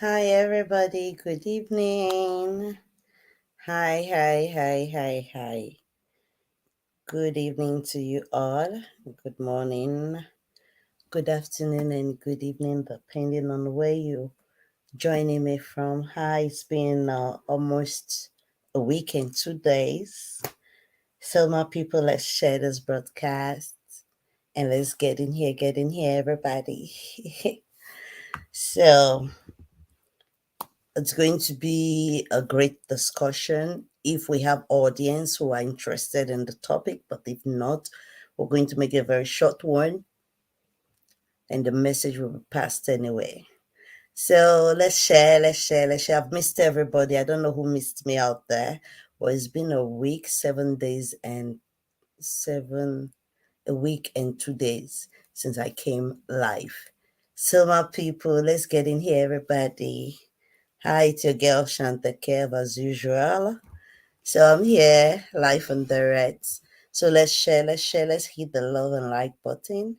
Hi, everybody. Good evening. Hi, hi, hi, hi, hi. Good evening to you all. Good morning, good afternoon, and good evening, depending on where you joining me from. Hi, it's been almost a week and 2 days. So, my people, let's share this broadcast and let's get in here, everybody. So, it's going to be a great discussion if we have audience who are interested in the topic, but if not, we're going to make it a very short one and the message will be passed anyway. So let's share. I've missed everybody. I don't know who missed me out there. Well, it's been a week, 7 days, and seven, a week and 2 days since I came live. So, my people, let's get in here, everybody. Hi, it's your girl Shanta Kev as usual. So I'm here, live and direct. So let's hit the love and like button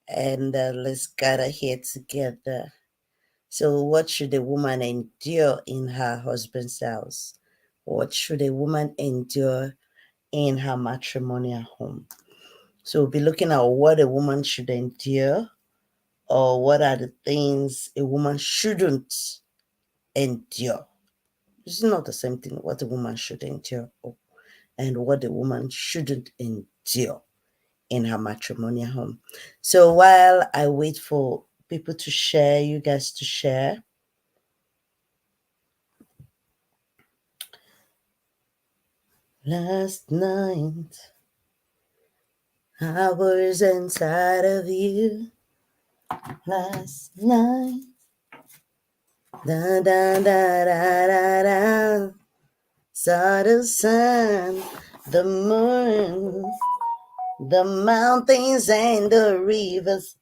and let's gather here together. So, what should a woman endure in her husband's house? What should a woman endure in her matrimonial home? So, we'll be looking at what a woman should endure, or what are the things a woman shouldn't endure. It's not the same thing what a woman should endure and what a woman shouldn't endure in her matrimonial home. So while I wait for people to share, you guys to share, last night I was inside of you. Last night, da da da da da da, saw the sun, the moon, the mountains and the rivers.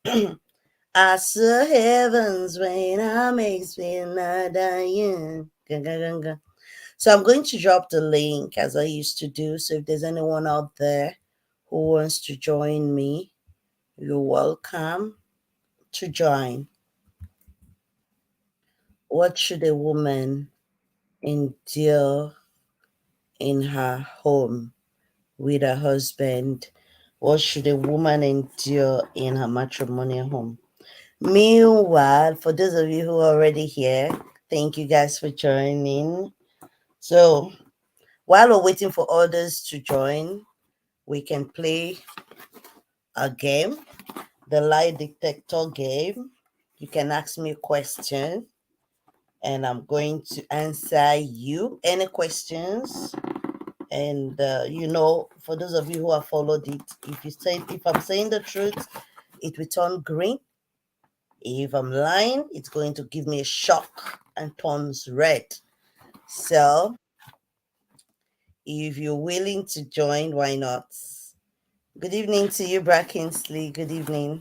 I saw heavens when I makes me not dying. So I'm going to drop the link as I used to do. So if there's anyone out there who wants to join me, you're welcome to join. What should a woman endure in her home with her husband? What should a woman endure in her matrimonial home? Meanwhile, for those of you who are already here, thank you guys for joining. So, while we're waiting for others to join, we can play a game, the lie detector game. You can ask me a question, and I'm going to answer you any questions. And for those of you who have followed it, if I'm saying the truth, it will turn green. If I'm lying, it's going to give me a shock and turns red. So if you're willing to join, why not? Good evening to you, Brackinsley. Good evening.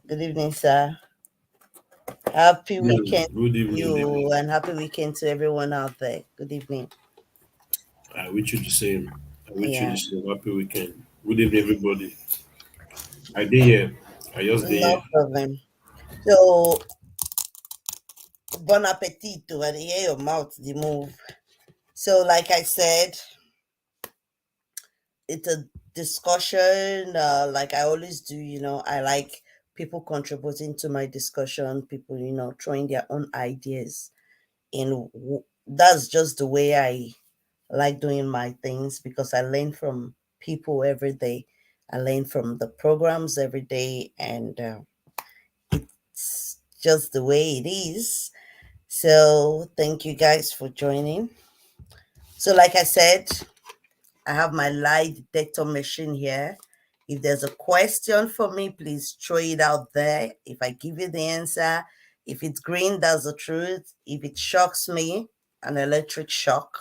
Good evening, sir. Happy Yeah, weekend good to evening. you and happy weekend to everyone out there. Good evening. I wish you the same. I wish you the Yeah, same. Happy weekend. Good evening, everybody. I did here. I just did no here. problem. So, bon appetito. I dey hear your mouth, the move. So, like I said, it's a discussion like I always do. I like people contributing to my discussion, people, throwing their own ideas. That's just the way I like doing my things because I learn from people every day. I learn from the programs every day, and it's just the way it is. So, thank you guys for joining. So, like I said, I have my lie detector machine here. If there's a question for me, please throw it out there. If I give you the answer, if it's green, that's the truth. If it shocks me, an electric shock,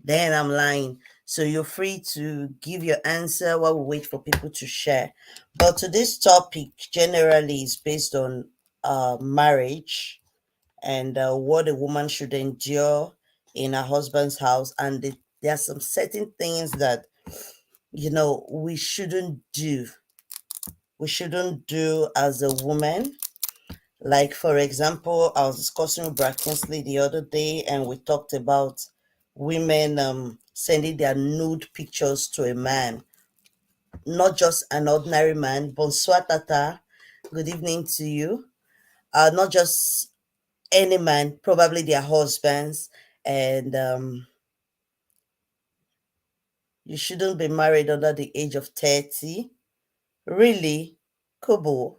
then I'm lying. So you're free to give your answer while we wait for people to share. But today's topic generally is based on marriage and what a woman should endure in her husband's house. And there are some certain things that we shouldn't do. We shouldn't do as a woman. Like, for example, I was discussing with Brad Kinsley the other day, and we talked about women sending their nude pictures to a man, not just an ordinary man. Bonsoir, Tata. Good evening to you. Not just any man, probably their husbands. And you shouldn't be married under the age of 30. Really? Kobo,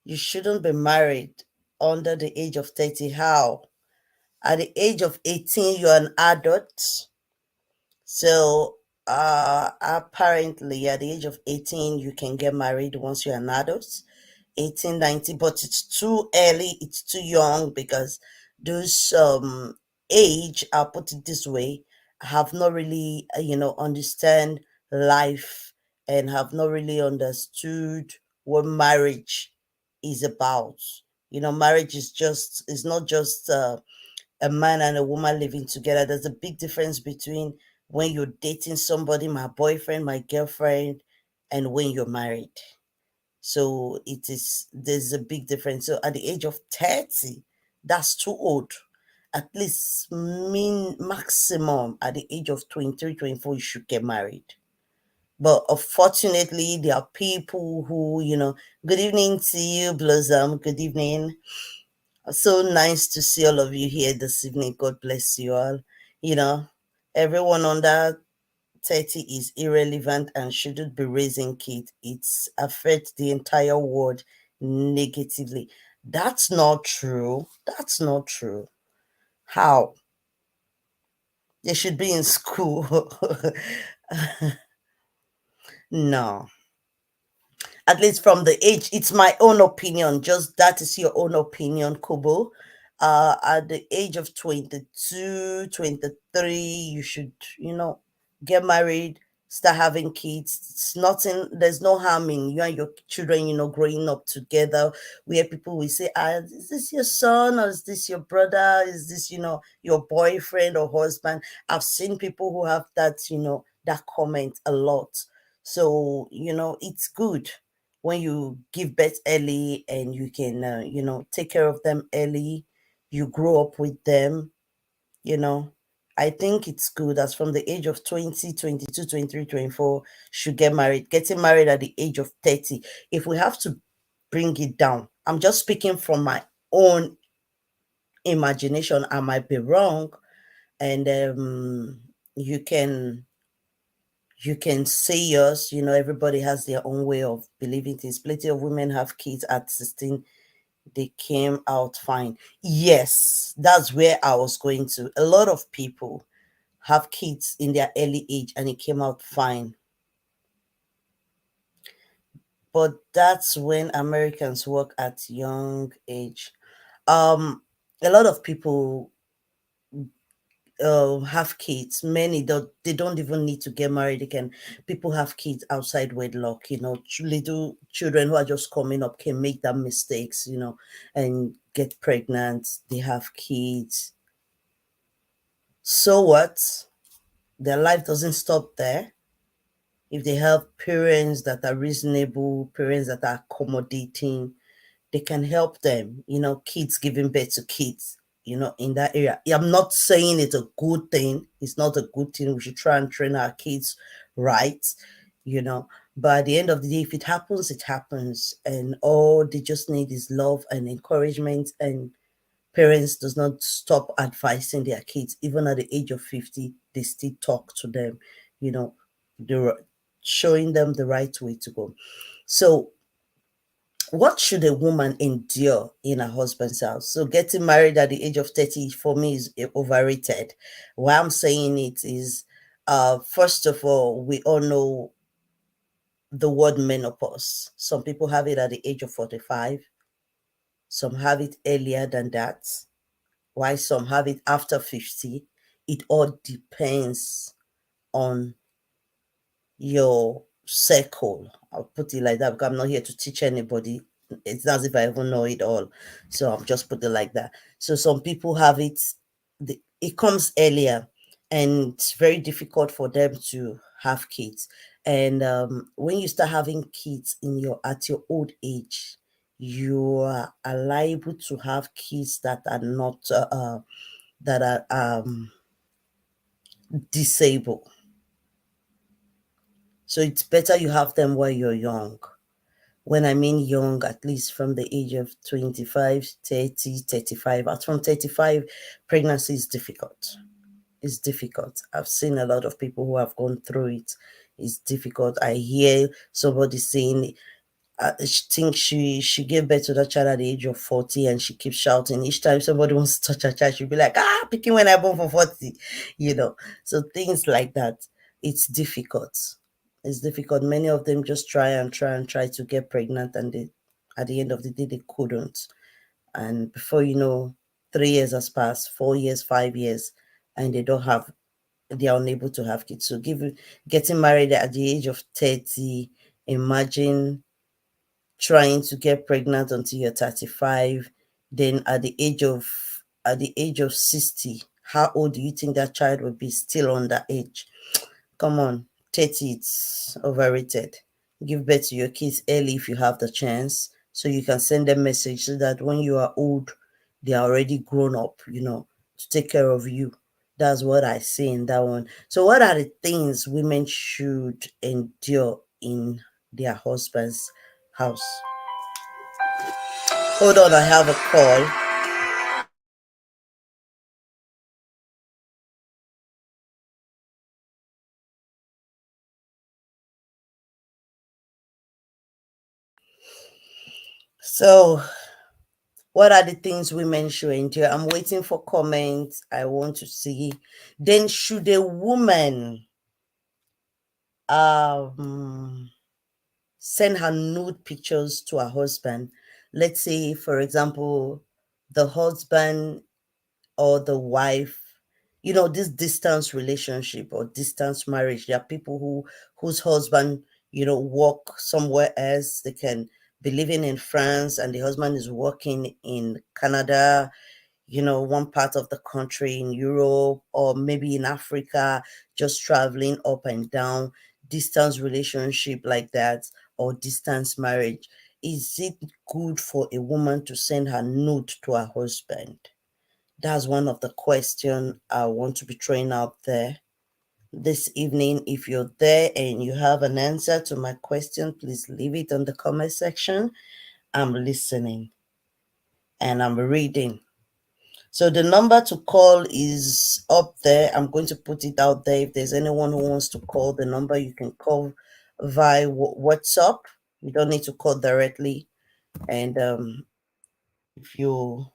you shouldn't be married under the age of 30. How? At the age of 18, you're an adult. So, apparently, at the age of 18, you can get married once you're an adult. 18, 19, but it's too early, it's too young because those age, I'll put it this way, have not really, understand life and have not really understood what marriage is about. Marriage is not just a man and a woman living together. There's a big difference between when you're dating somebody, my boyfriend, my girlfriend, and when you're married. So there's a big difference. So at the age of 30, that's too old. At least mean maximum at the age of 23, 24, you should get married. But unfortunately, there are people who, good evening to you, Blossom. Good evening. So nice to see all of you here this evening. God bless you all. You know, everyone under 30 is irrelevant and shouldn't be raising kids. It's affects the entire world negatively. That's not true. That's not true. How? They should be in school. No. At least from the age, it's my own opinion. Just that is your own opinion, Kubo. At the age of 22, 23, you should, get married, start having kids. It's nothing, there's no harm in you and your children, growing up together, where people will say, is this your son or is this your brother? Is this, your boyfriend or husband? I've seen people who have that, that comment a lot. So, it's good when you give birth early and you can take care of them early, you grow up with them, you know I think it's good as from the age of 20, 22, 23, 24 should get married. Getting married at the age of 30, if we have to bring it down, I'm just speaking from my own imagination, I might be wrong. And you can say yours. Everybody has their own way of believing things. Plenty of women have kids at 16, they came out fine. Yes, that's where I was going to. A lot of people have kids in their early age and it came out fine. But that's when Americans work at young age. Um, a lot of people have kids. Many don't. They don't even need to get married. They can. People have kids outside wedlock. Little children who are just coming up can make that mistakes. And get pregnant. They have kids. So what? Their life doesn't stop there. If they have parents that are reasonable, parents that are accommodating, they can help them. Kids giving birth to kids, in that area. I'm not saying it's a good thing. It's not a good thing. We should try and train our kids right, you know. But at the end of the day, if it happens, it happens. And all they just need is love and encouragement. And parents does not stop advising their kids. Even at the age of 50, they still talk to them, you know, they're showing them the right way to go. So what should a woman endure in her husband's house? So getting married at the age of 30 for me is overrated. Why I'm saying it is, first of all, we all know the word menopause. Some people have it at the age of 45, some have it earlier than that, why some have it after 50. It all depends on your circle. I'll put it like that because I'm not here to teach anybody. It's not as if I even know it all. So I'll just put it like that. So some people have it, it comes earlier and it's very difficult for them to have kids. And when you start having kids at your old age, you are liable to have kids that are not that are disabled. So it's better you have them while you're young. When I mean young, at least from the age of 25, 30, 35. At from 35, pregnancy is difficult. It's difficult. I've seen a lot of people who have gone through it. It's difficult. I hear somebody saying she thinks she gave birth to that child at the age of 40, and she keeps shouting each time somebody wants to touch her child. She'll be like, picking when I born for 40, you know. So things like that, it's difficult. It's difficult. Many of them just try to get pregnant, and they, at the end of the day, they couldn't. And before you know, 3 years has passed, 4 years, 5 years, and they are unable to have kids. So getting married at the age of 30, imagine trying to get pregnant until you're 35, then at the age of 60, how old do you think that child will be still on that age? Come on, 30, it's overrated. Give birth to your kids early if you have the chance, so you can send them message so that when you are old, they are already grown up, to take care of you. That's what I say in that one. So what are the things women should endure in their husband's house? Hold on, I have a call. So, what are the things women should endure? I'm waiting for comments. I want to see. Then, should a woman um send her nude pictures to her husband? Let's say, for example, the husband or the wife, this distance relationship or distance marriage. There are people whose husband, work somewhere else. They can be living in France and the husband is working in Canada, one part of the country in Europe or maybe in Africa, just traveling up and down. Distance relationship like that, or distance marriage. Is it good for a woman to send her nude to her husband? That's one of the questions I want to be throwing out there this evening. If you're there and you have an answer to my question, please leave it on the comment section. I'm listening and I'm reading. So the number to call is up there. I'm going to put it out there. If there's anyone who wants to call the number, you can call via WhatsApp. You don't need to call directly. And if you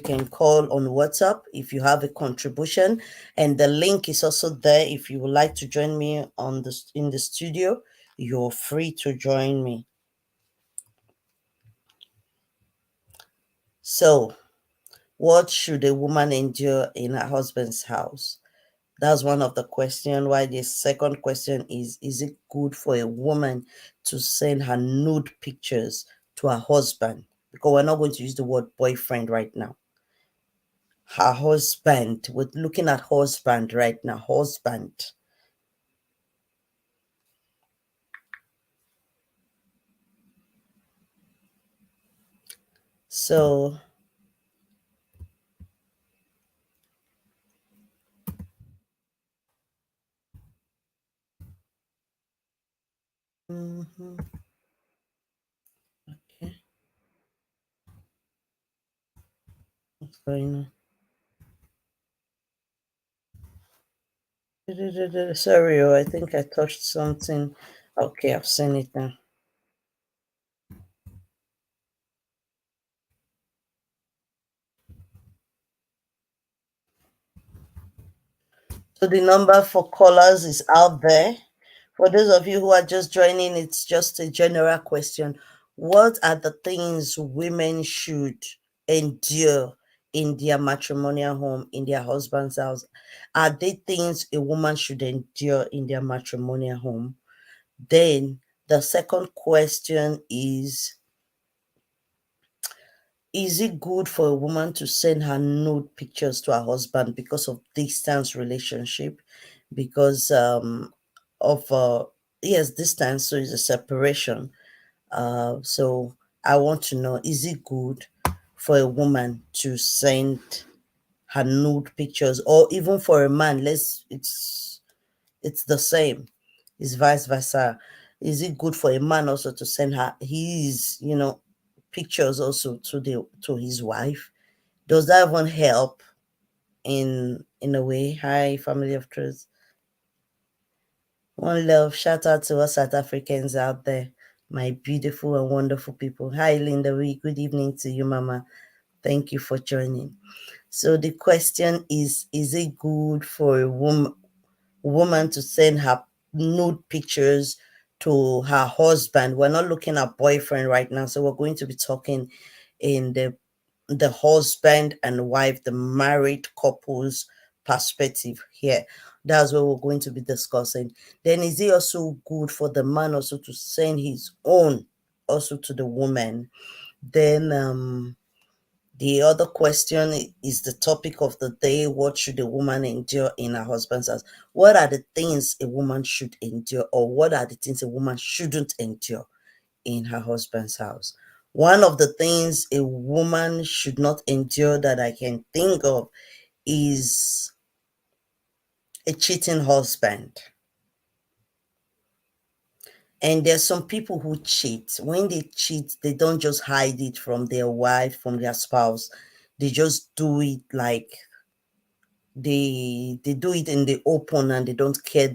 can call on WhatsApp if you have a contribution, and the link is also there. If you would like to join me in the studio, you're free to join me. So, what should a woman endure in her husband's house? That's one of the question. Why the second question is it good for a woman to send her nude pictures to her husband? Because we're not going to use the word boyfriend right now. Her husband. We're looking at husband right now. Husband. So, mhm, okay, what's going on? Sorry, I think I touched something. Okay, I've seen it now. So the number for callers is out there. For those of you who are just joining, it's just a general question. What are the things women should endure in their matrimonial home, in their husband's house? Are they things a woman should endure in their matrimonial home? Then the second question is it good for a woman to send her nude pictures to her husband because of distance relationship? Because of yes, distance, so it's a separation. So I want to know, is it good for a woman to send her nude pictures, or even for a man? It's the same. It's vice versa. Is it good for a man also to send her his, pictures also to his wife? Does that even help in a way? Hi, family of truth. One love. Shout out to us South Africans out there, my beautiful and wonderful people. Hi, Linda. Good evening to you, Mama. Thank you for joining. So the question is it good for a woman to send her nude pictures to her husband? We're not looking at boyfriend right now, so we're going to be talking in the husband and wife, the married couple's perspective here. That's what we're going to be discussing. Then is it also good for the man also to send his own also to the woman? Then the other question is the topic of the day. What should a woman endure in her husband's house? What are the things a woman should endure, or what are the things a woman shouldn't endure in her husband's house? One of the things a woman should not endure that I can think of is a cheating husband. And there's some people who cheat. When they cheat, they don't just hide it from their wife, from their spouse. They just do it like they do it in the open, and they don't care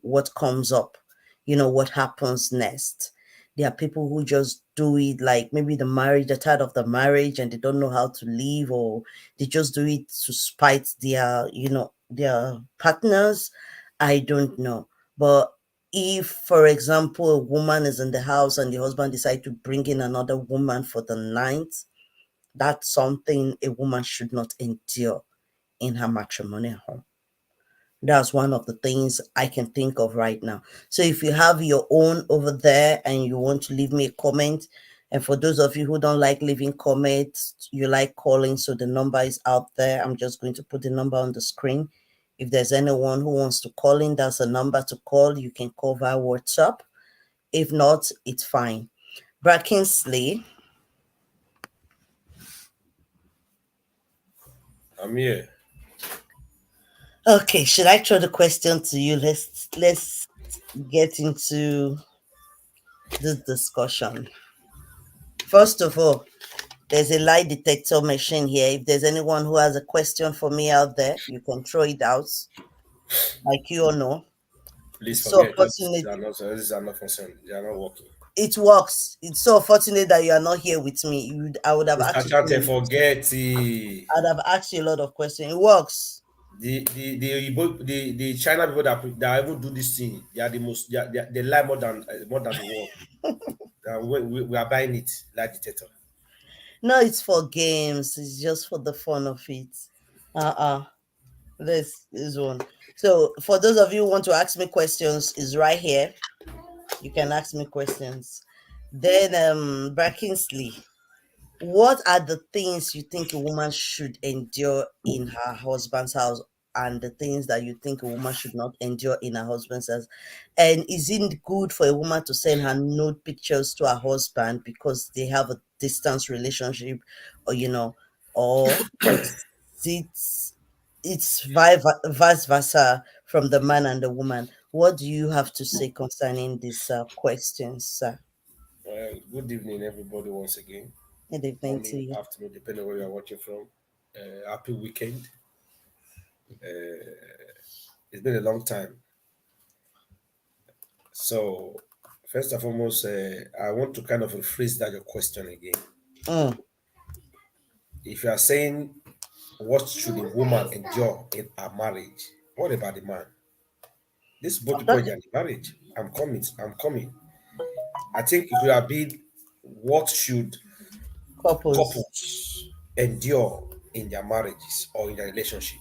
what comes up, what happens next. There are people who just do it like maybe they're tired of the marriage and they don't know how to leave, or they just do it to spite their partners. I don't know. But if, for example, a woman is in the house and the husband decide to bring in another woman for the night, that's something a woman should not endure in her matrimonial home. That's one of the things I can think of right now. So if you have your own over there and you want to leave me a comment, and for those of you who don't like leaving comments, you like calling, so the number is out there. I'm just going to put the number on the screen. If there's anyone who wants to call in, that's a number to call. You can call via WhatsApp. If not, it's fine. Brackinsley. I'm here. Okay, should I throw the question to you? Let's get into this discussion. First of all, there's a lie detector machine here. If there's anyone who has a question for me out there, you can throw it out, like you all know. Please It's so forget. Just fortunate. these are not concerned. They are not working. It works. It's so fortunate that you are not here with me. I would have Mr. asked you so Chante, many questions. forget it. I'd have asked you a lot of questions. It works. The China people that even do this thing, they are the most they lie more than the world. We are buying it like dictator. No, it's for games. It's just for the fun of it. Uh-uh. This is one. So for those of you who want to ask me questions, is right here. You can ask me questions. Then Brackinsley, what are the things you think a woman should endure in her husband's house, and the things that you think a woman should not endure in her husband's house? And is it good for a woman to send her nude pictures to her husband because they have a distance relationship, or or it's vice versa from the man and the woman? What do you have to say concerning these questions, sir? Good evening, everybody. Once again, Good evening to morning, you. afternoon, depending on where you are watching from. Happy weekend. It's been a long time. So, first and foremost, I want to kind of rephrase that your question again. Mm. If you are saying what should a woman endure in a marriage, what about the man? This is both the point and the marriage. I'm coming. I'm coming. I think it would have been what should Couples. couples endure in their marriages or in their relationship.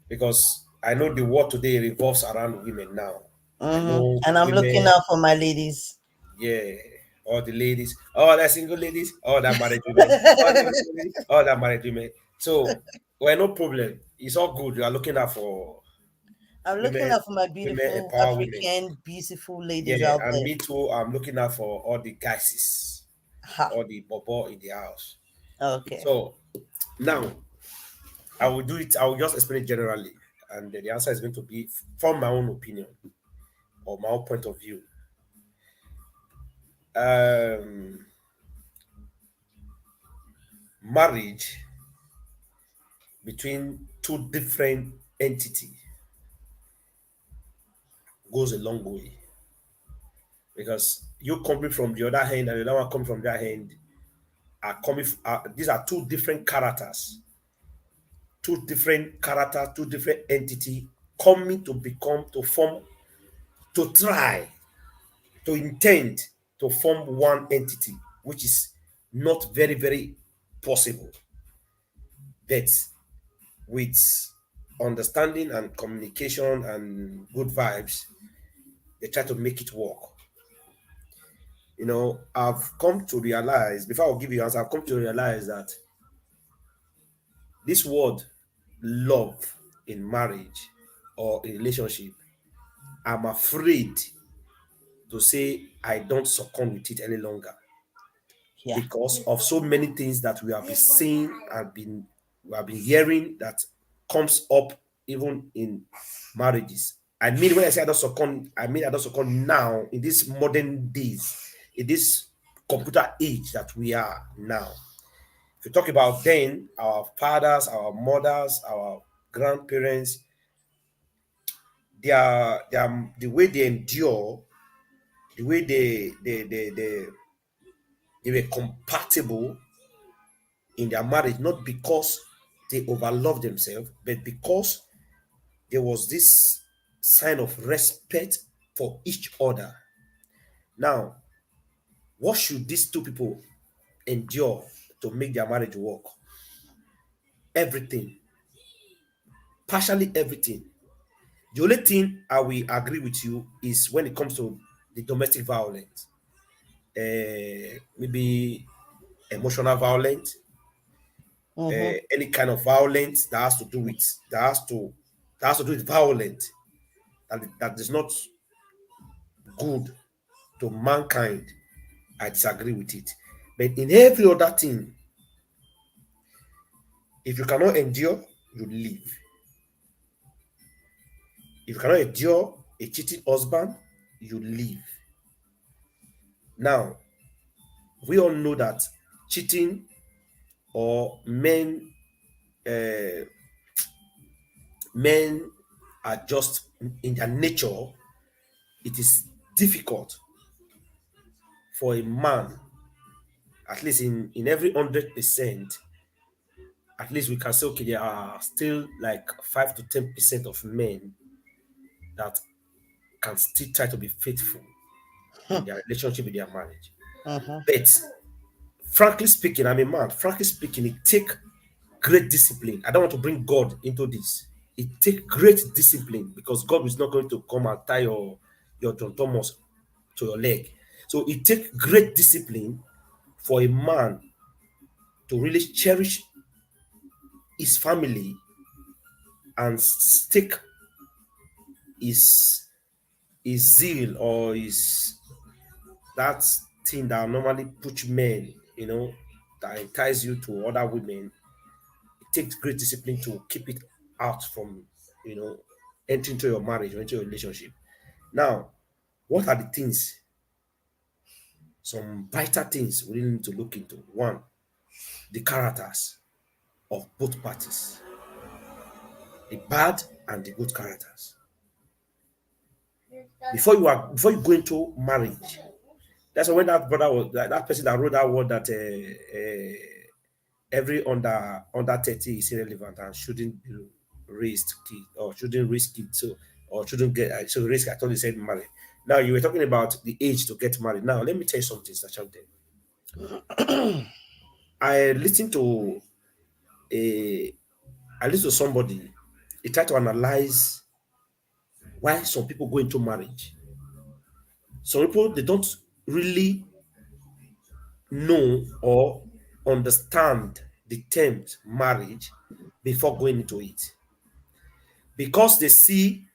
Because I know the world today revolves around women now. I know And I'm looking women, out for my ladies. yeah, all the ladies, all the single ladies, all that married women, all the single ladies, all that married women. So, well, no problem. It's all good. You are looking out for. I'm looking Women, out for my women beautiful empower women. African, beautiful ladies Yeah, out and there. me too. I'm looking out for all the guys, Ha. all the bobo in the house. Okay. So now I will do it. I will just explain it generally, and the answer is going to be from my own opinion or my own point of view. Um, Marriage between two different entity goes a long way because you coming from the other hand and the other one coming from the other hand are coming. These are two different characters, two different entity coming to become to form to try to intend to form one entity, which is not very possible. But with understanding and communication and good vibes, they try to make it work. I've come to realize, before I'll give you an answer, I've come to realize that this word love in marriage or in relationship, I'm afraid to say I don't succumb with it any longer Yeah. because of so many things that we have been seeing and we have been hearing that comes up even in marriages. I mean, when I say I don't succumb, I mean I don't succumb now in this modern days, in this computer age that we are now. If you talk about then, our fathers, our mothers, our grandparents, the way they endure, the way they were compatible in their marriage, not because they overloved themselves, but because there was this sign of respect for each other. Now, what should these two people endure to make their marriage work? Everything, partially everything. The only thing I will agree with you is when it comes to the domestic violence, maybe emotional violence, Mm-hmm. any kind of violence that has to do with violence that is not good to mankind. I disagree with it. But in every other thing, if you cannot endure, you leave. If you cannot endure a cheating husband, you leave. Now, we all know that cheating or uh, men are just in their nature. It is difficult for a man, at least in every 100%, at least we can say, okay, there are still like 5 to 10% of men that can still try to be faithful in their relationship, in their marriage. Mm-hmm. But frankly speaking, I'm a man. Frankly speaking, it take great discipline. I don't want to bring God into this. It take great discipline because God is not going to come and tie your John Thomas to your leg. So it take great discipline for a man to really cherish his family and stick his zeal or his that thing that normally push men, that entice you to other women. It takes great discipline to keep it out from, entering into your marriage or into your relationship. Now, what are the things, some vital things we really need to look into? One, the characters of both parties, the bad and the good characters. Before you go into marriage, that's why when that brother was that person that wrote that word that every under 30 is irrelevant and shouldn't be raised kid or shouldn't risk it or shouldn't get so risk. I thought you said married. Now you were talking about the age to get married. Now let me tell you something that's out there. I listened to a I listened to somebody. He tried to analyze why some people go into marriage. Some people they don't really know or understand the term marriage before going into it because they see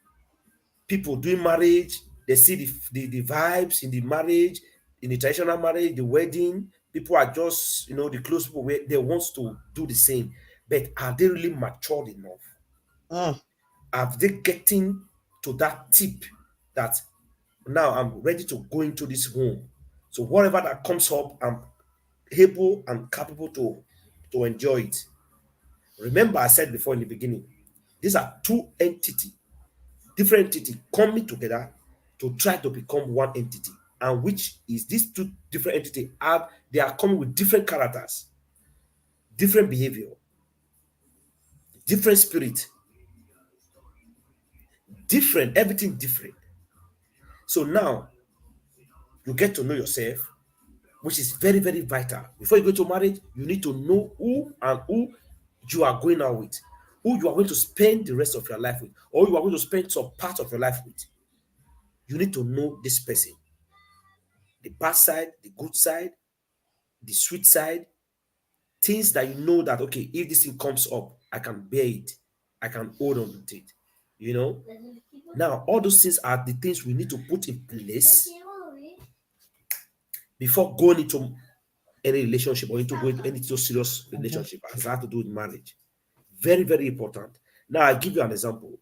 people doing marriage, they see the vibes in the marriage, in the traditional marriage, the wedding. People are just, the close people where they want to do the same. But are they really matured enough? Mm. Are they getting to that tip that now I'm ready to go into this home? So whatever that comes up, I'm able and capable to enjoy it. Remember, I said before in the beginning, these are two entities, different entities coming together to try to become one entity. And which is these two different entities are they are coming with different characters, different behavior, different spirit, different, everything different. So now you get to know yourself, which is very, very vital. Before you go to marriage, you need to know who you are going out with, who you are going to spend the rest of your life with, or you are going to spend some part of your life with. You need to know this person, the bad side, the good side, the sweet side, things that you know that, okay, if this thing comes up, I can bear it, I can hold on to it. You know, now all those things are the things we need to put in place before going into any relationship or into going into so serious Mhm. relationship as that to do with marriage. Very, very important. Now I'll give you an example.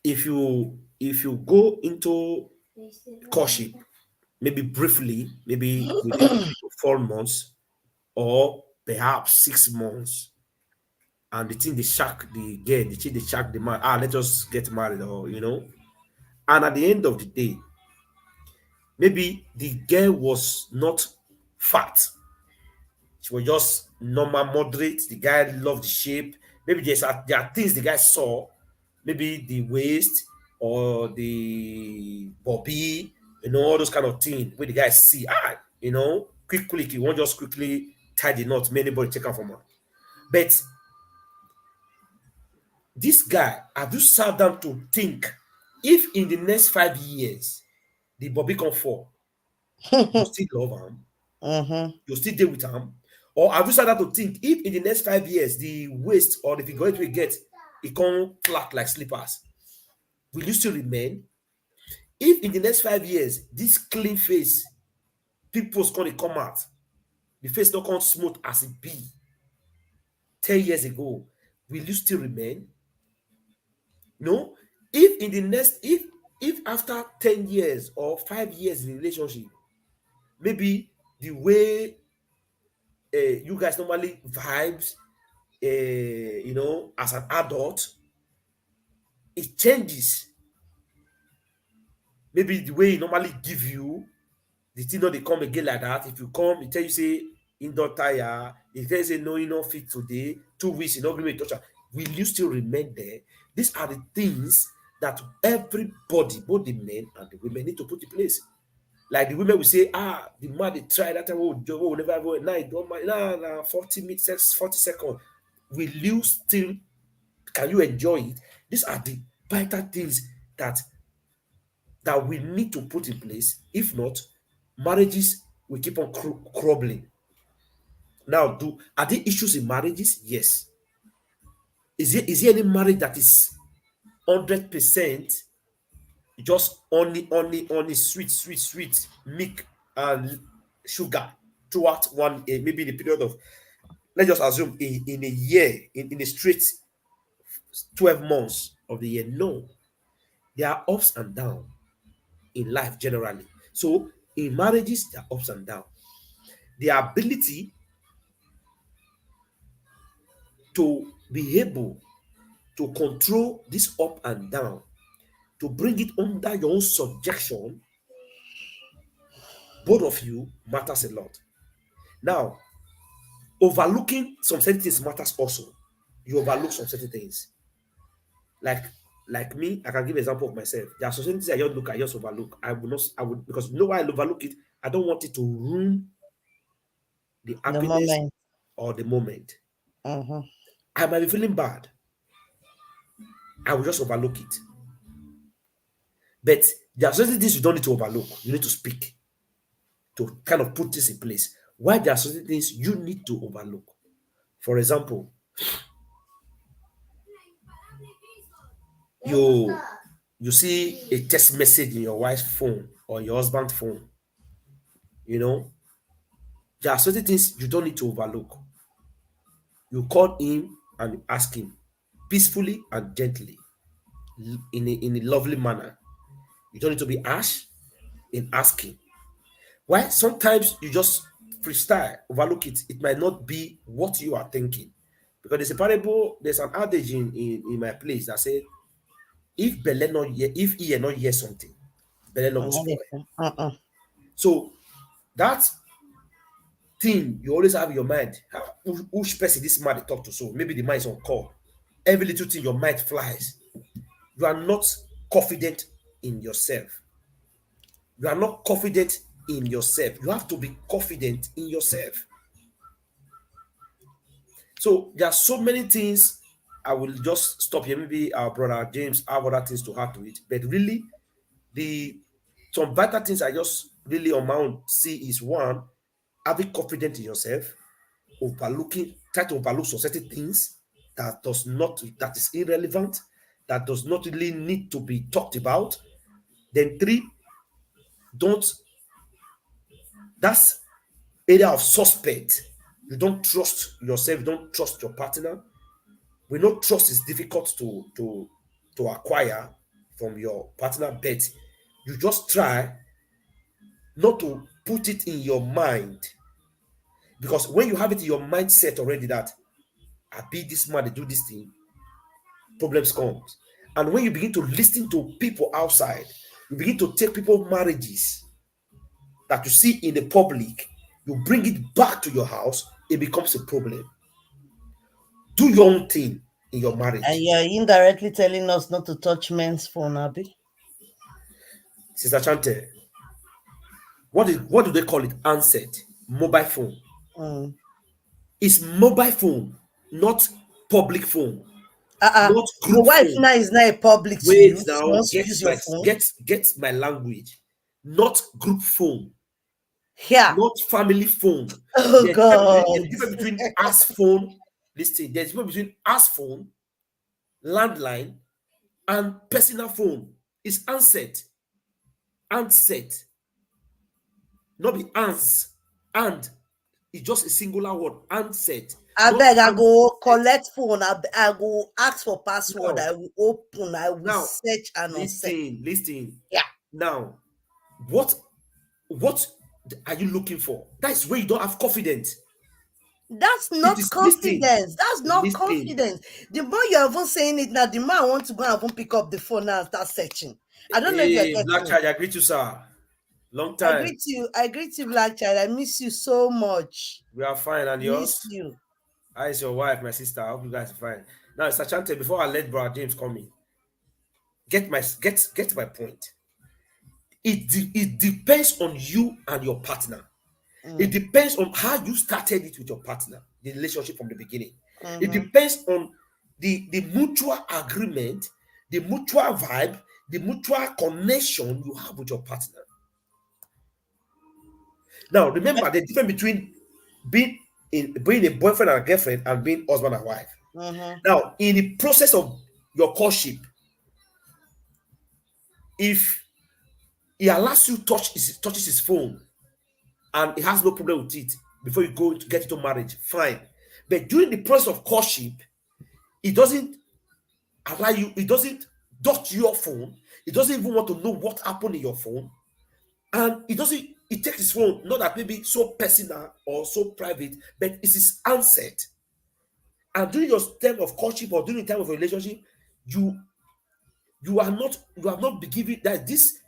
If you go into courtship, maybe briefly, maybe within 3 to 4 months, or perhaps 6 months, and the thing they shack the girl, the chick they shack the man, let us get married, or and at the end of the day, maybe the girl was not fat. She was just normal, moderate. The guy loved the shape. Maybe there are things the guy saw, maybe the waist or the bobby, all those kind of things where the guy see, quickly, he won't just quickly tie the knot, may anybody take out from her. But this guy, have you sat down to think if in the next 5 years the bobby come fall, you still love him? Mhm. You still deal with him? Or have you started to think if in the next 5 years the waist or the figure we get it can't flat like slippers, will you still remain? If in the next 5 years this clean face, people's gonna come out, the face not come smooth as it be 10 years ago, will you still remain? No. If in the next if after 10 years or 5 years in a relationship, maybe the way you guys normally vibes, as an adult, it changes. Maybe the way he normally give you, the thing not they come again like that. If you come, he tell you say indoor tire, he tell you say no, you not fit today, 2 weeks, you not bring me touch am. Will you still remain there? These are the things that everybody, both the men and the women, need to put in place. Like the women will say, the man they try that time, never go at night, don't mind, 40 minutes, 40 seconds. Will you still, can you enjoy it? These are the vital things that we need to put in place. If not, marriages will keep on crumbling. Now, are there issues in marriages? Yes. Is there any marriage that is 100% just only sweet, sweet, sweet milk and sugar throughout one, maybe the period of, let's just assume in a year, in a straight 12 months of the year? No, there are ups and downs in life generally. So in marriages, there are ups and downs. The ability to be able to control this up and down, to bring it under your own subjection, both of you, matters a lot. Now, overlooking some certain things matters also. You overlook some certain things. Like like me, I can give an example of myself. There are some certain things I just look, I just overlook. I would, because you know why I overlook it? I don't want it to ruin the The happiness moment. or the moment. Mhm. I might be feeling bad. I will just overlook it. But there are certain things you don't need to overlook. You need to speak to kind of put this in place. Why there are certain things you need to overlook. For example, You see a text message in your wife's phone or your husband's phone. You know, there are certain things you don't need to overlook. You call him and ask him peacefully and gently, in a lovely manner. You don't need to be harsh in asking. Why? Sometimes you just freestyle, overlook it. It might not be what you are thinking. Because there's a parable, there's an adage in my place that said, if Bele not hear, if he not hear something, Bele not go spoil. So that thing you always have in your mind, which person this man they talk to, so maybe the man is on call. Every little thing your mind flies. You are not confident in yourself. You are not confident in yourself. You have to be confident in yourself. So there are so many things. I will just stop here. Maybe our brother James have other things to add to it. But really, the some vital things I just really on my own see is one, having confidence in yourself, try to overlook certain things that is irrelevant, that does not really need to be talked about. Then three, don't that's area of suspect. You don't trust yourself, you don't trust your partner. We know trust is difficult to acquire from your partner, but you just try not to put it in your mind, because when you have it in your mindset already that I be this man, they do this thing, problems comes. And when you begin to listen to people outside, you begin to take people's marriages that you see in the public, you bring it back to your house, it becomes a problem. Do your own thing in your marriage. And you're indirectly telling us not to touch men's phone, Abby. Sister Chante, what do they call it? Handset, mobile phone. It's mobile phone, not public phone. Not group Your wife phone. now is not a public to Wait use. now, Once you use your phone. get my language. Not group phone. Yeah. Not family phone. Oh God. There's a difference between house phone. Listen, there's a difference between house phone, landline, and personal phone. It's handset. Handset. Not be hands. And it's just a singular word. Handset. I beg, I go collect phone. I go ask for password. Now, I will open. I will search and unsearch. Listen. Yeah. Now, what are you looking for? That's where you don't have confidence. That's not confidence. That's not confidence. The more you're even saying it now, the more I want to go and even pick up the phone now and start searching. I don't know if you're getting Black Child, I greet you, sir. Long time. I greet you, Black Child. I miss you so much. We are fine, and yours? Miss you. How is your wife, my sister? I hope you guys are fine. Now, Sachante, before I let Brother James come in, get my point. It depends on you and your partner. It depends on how you started it with your partner, the relationship from the beginning. It depends on the mutual agreement, the mutual vibe, the mutual connection you have with your partner. Now, remember the difference between being a boyfriend and a girlfriend and being husband and wife. Now, in the process of your courtship, if he allows you touches his phone and he has no problem with it before you go to get into marriage, fine. But during the process of courtship, it doesn't allow you, it doesn't touch your phone, it doesn't even want to know what happened in your phone, and it takes his phone, not that maybe so personal or so private, but it's his handset. And during your time of courtship or during the time of a relationship, you have not been given that this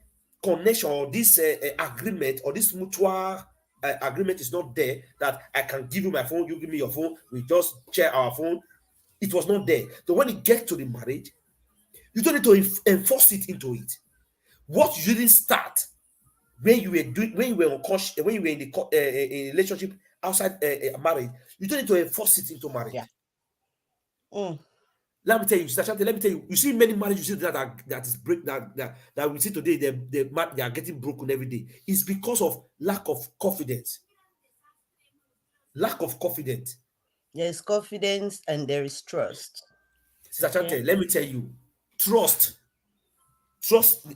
connection or this agreement or this mutual agreement is not there, that I can give you my phone, you give me your phone, we just share our phone. It was not there. So when it gets to the marriage, you don't need to enforce it into it. What you didn't start when you were in a relationship outside marriage, you don't need to enforce it into marriage. Yeah. Let me tell you, you see many marriages that we see today, they are getting broken every day. It's because of lack of confidence. Lack of confidence. There is confidence and there is trust. Sister Chante, let me tell you, Trust. Trust.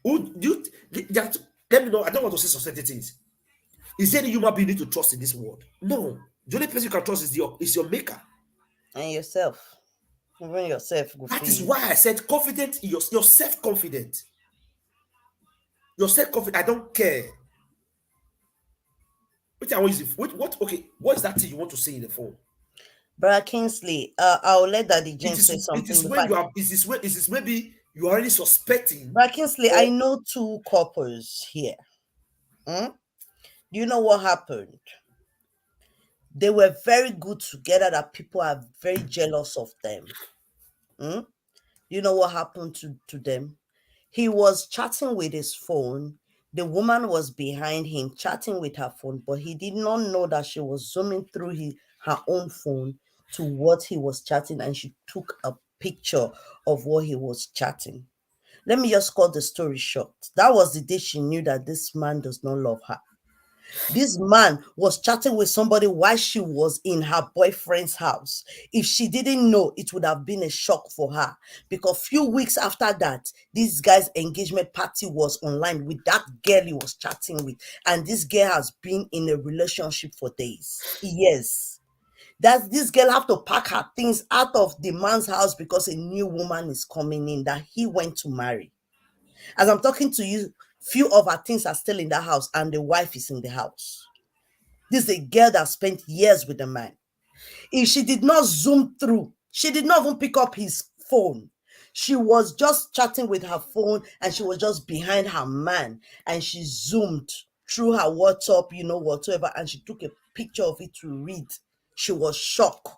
Who do you, that, let me know. I don't want to say society things. Is there any human being you need to trust in this world? No. The only person you can trust is your maker. And yourself. Even yourself go That is feel. why I said confident in your self-confident. Your self-confident. I don't care. What I want is what okay, what is that thing you want to say in the phone? Brother Kingsley, I'll let Daddy It James is say it something is when before. you are it is maybe you are already suspecting Brother Kingsley, I or know two couples here. Hmm? Do you know what happened? They were very good together that people are very jealous of them. Hmm? You know what happened to them? He was chatting with his phone. The woman was behind him chatting with her phone, but he did not know that she was zooming through her own phone to what he was chatting, and she took a picture of what he was chatting. Let me just cut the story short. That was the day she knew that this man does not love her. This man was chatting with somebody while she was in her boyfriend's house. If she didn't know, it would have been a shock for her, because few weeks after that, this guy's engagement party was online with that girl he was chatting with, and this girl has been in a relationship for days, years. That this girl have to pack her things out of the man's house because a new woman is coming in that he went to marry. As I'm talking to you, few of her things are still in the house, and the wife is in the house. This is a girl that spent years with the man. If she did not zoom through, she did not even pick up his phone. She was just chatting with her phone and she was just behind her man, and she zoomed through her WhatsApp, whatever, and she took a picture of it to read. She was shocked.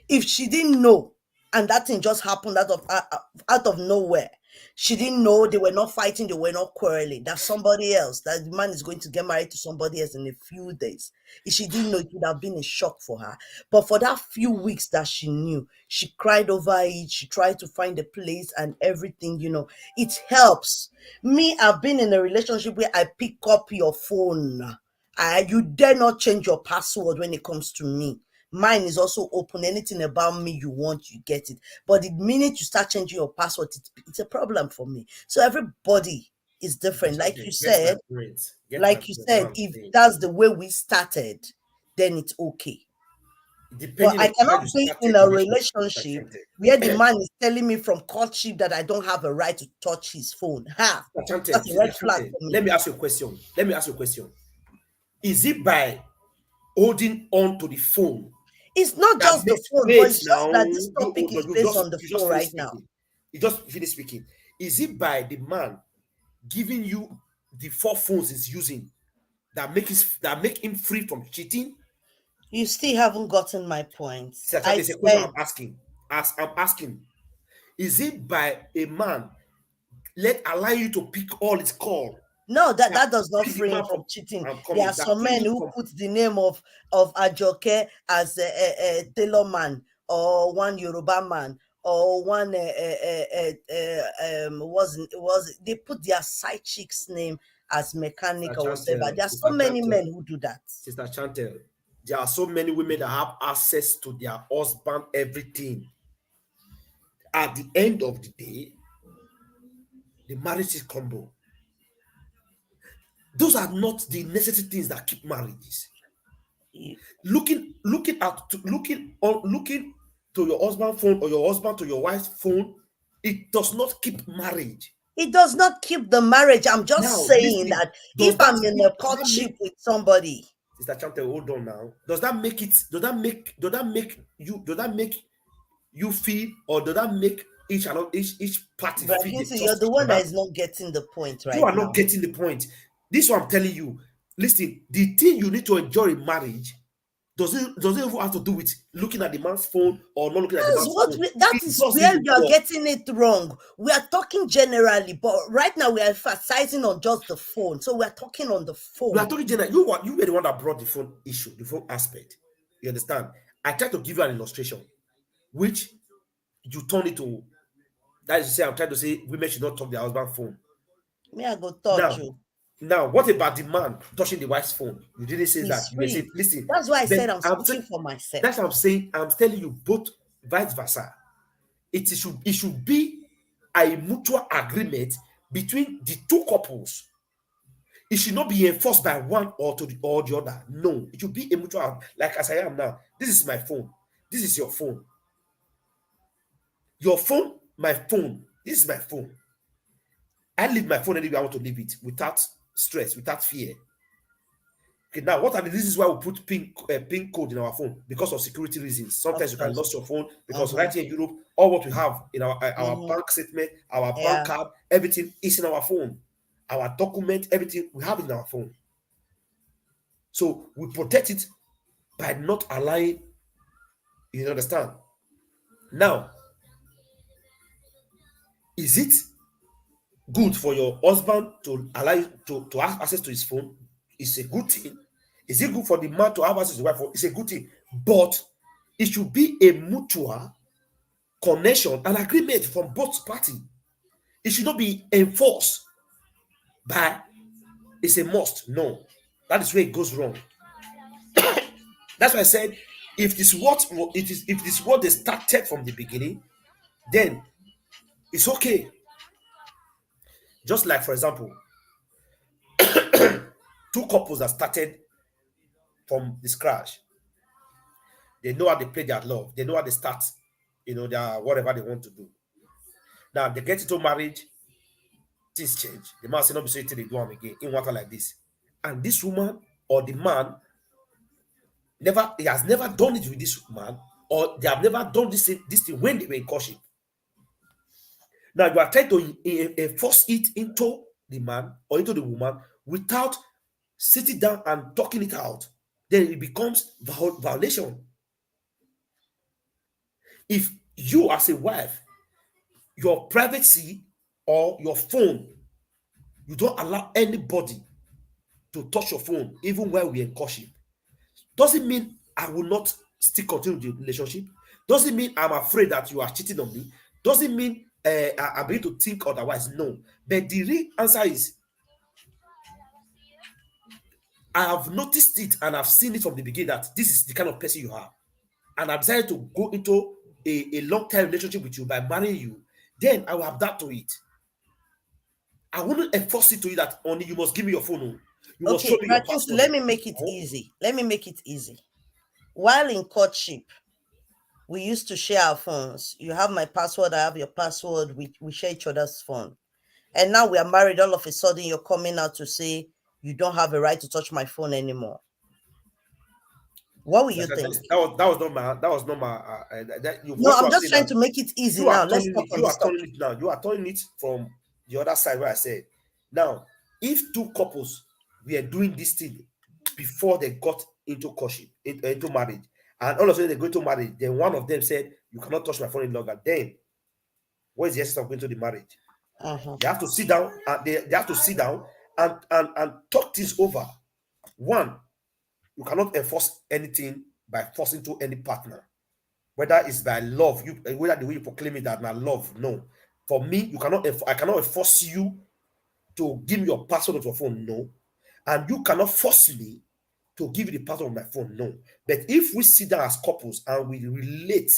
If she didn't know, and that thing just happened out of nowhere, she didn't know they were not fighting, they were not quarreling, that somebody else, that the man is going to get married to somebody else in a few days. If she didn't know, it would have been a shock for her. But for that few weeks that she knew, she cried over it. She tried to find a place and everything. It helps. Me, I've been in a relationship where I pick up your phone. You dare not change your password when it comes to me. Mine is also open. Anything about me you want, you get it. But the minute you start changing your password, it's a problem for me. So everybody is different. get Like you my said, point. Get my point. What I'm if saying. that's the way we started, then it's okay. But Depending I on how cannot you be started in a the relationship, relationship where the man is telling me from courtship that I don't have a right to touch his phone. Ha! That's a red flag for me. Let me ask you a question. Let me ask you a question. Is it by holding on to the phone It's not that just the makes phone, but wait it's just now? that this You topic hold is on, based on the you phone just finish right now. speaking. You just finish speaking. Is it by the man giving you the 4 phones he's using that make him free from cheating? You still haven't gotten my point. I It's a question said, I'm asking. As I'm asking, is it by a man allow you to pick all his call no, that, that that does not free the free him man from from cheating. I'm There are coming that some free men him who from put the name of Ajoke as a tailor man, or one Yoruba man, or one was they put their side chick's name as Sister mechanic or whatever. Chantel, There are so many men who do that. Sister Chantel. There are so many women that have access to their husband, everything. At the end of the day, the marriage is crumble. Those are not the necessary things that keep marriages. You- Looking to your husband's phone or your husband to your wife's phone, it does not keep marriage. It does not keep the marriage. I'm just Now, saying listen, that if I'm in a does that make courtship with somebody, Sister Chantel, hold on now. Does that make you feel, or does that make each party but feel they you're trust the each one that other? is not getting the point You right are not now. getting the point. This is what I'm telling you. Listen, the thing you need to enjoy in marriage doesn't even have to do with looking at the man's phone or not looking at the man's phone. That It is where doesn't you are work. getting it wrong. We are talking generally, but right now we are emphasizing on just the phone. So we are talking on the We are phone. talking general. You were the one that brought the phone issue, the phone aspect. You understand? I tried to give you an illustration, which you turn it to. That is to say, I'm trying to say women should not talk their husband's phone. Me, I go touch Now, you. now, what about the man touching the wife's phone? You didn't say that. He's You were saying, free. listen. That's why I said Then I'm speaking for myself. that's what I'm saying. I'm telling you both vice versa. It should be a mutual agreement between the two couples. It should not be enforced by one or the other. No, it should be a mutual. Like as I am now, this is my phone. This is your phone. Your phone, my phone. This is my phone. I leave my phone anywhere I want to leave it without stress, without fear. Okay, now what are the reasons why we put pin code in our phone? Because of security reasons. Sometimes you can lose your phone because right here in Europe, all what we have in our bank statement, our bank card, everything is in our phone. Our document, everything we have it in our phone. So we protect it by not allowing. You understand? Now, is it good for your husband to allow you to have access to his phone? It's a good thing. Is it good for the man to have access to his wife? It's a good thing. But it should be a mutual connection and agreement from both parties. It should not be enforced by it's a must. No, that is where it goes wrong. That's why I said if this is what they started from the beginning, then it's okay. Just like, for example, two couples that started from the scratch, they know how they play their love, they know how they start, their whatever they want to do. Now they get into marriage, things change. The man say not be so they do them again in water like this. And this woman or the man he has never done it with this man, or they have never done this thing when they were in courtship. Now you are trying to force it into the man or into the woman without sitting down and talking it out. Then it becomes violation. If you as a wife, your privacy or your phone, you don't allow anybody to touch your phone, even while we're in courtship, doesn't mean I will not still continue the relationship. Doesn't mean I'm afraid that you are cheating on me. Doesn't mean I'm going to think otherwise. No. But the real answer is I have noticed it and I've seen it from the beginning that this is the kind of person you are. And I decided to go into a long-term relationship with you by marrying you. Then I will adapt to it. I wouldn't enforce it to you that only you must give me your phone. You must show me your password. Let me make it easy. Let me make it easy. While in courtship, we used to share our phones. You have my password, I have your password. We share each other's phone. And now we are married. All of a sudden, you're coming out to say you don't have a right to touch my phone anymore. What will you think? That was not my. No, I'm just trying to make it easy now. Let's talk on this topic. You are turning it from the other side where I said. Now, if two couples were doing this thing before they got into courtship, into marriage, and all of a sudden they go to marriage, then one of them said, "You cannot touch my phone any longer." Then, what is the essence of going to the marriage? They have to sit down and they have to sit down and talk things over. One, you cannot enforce anything by forcing to any partner, whether it's by love, whether the way you proclaim it that my love. No, for me, I cannot force you to give me your password of your phone. No, and you cannot force me to give you the password of my phone. No, but if we sit down as couples and we relate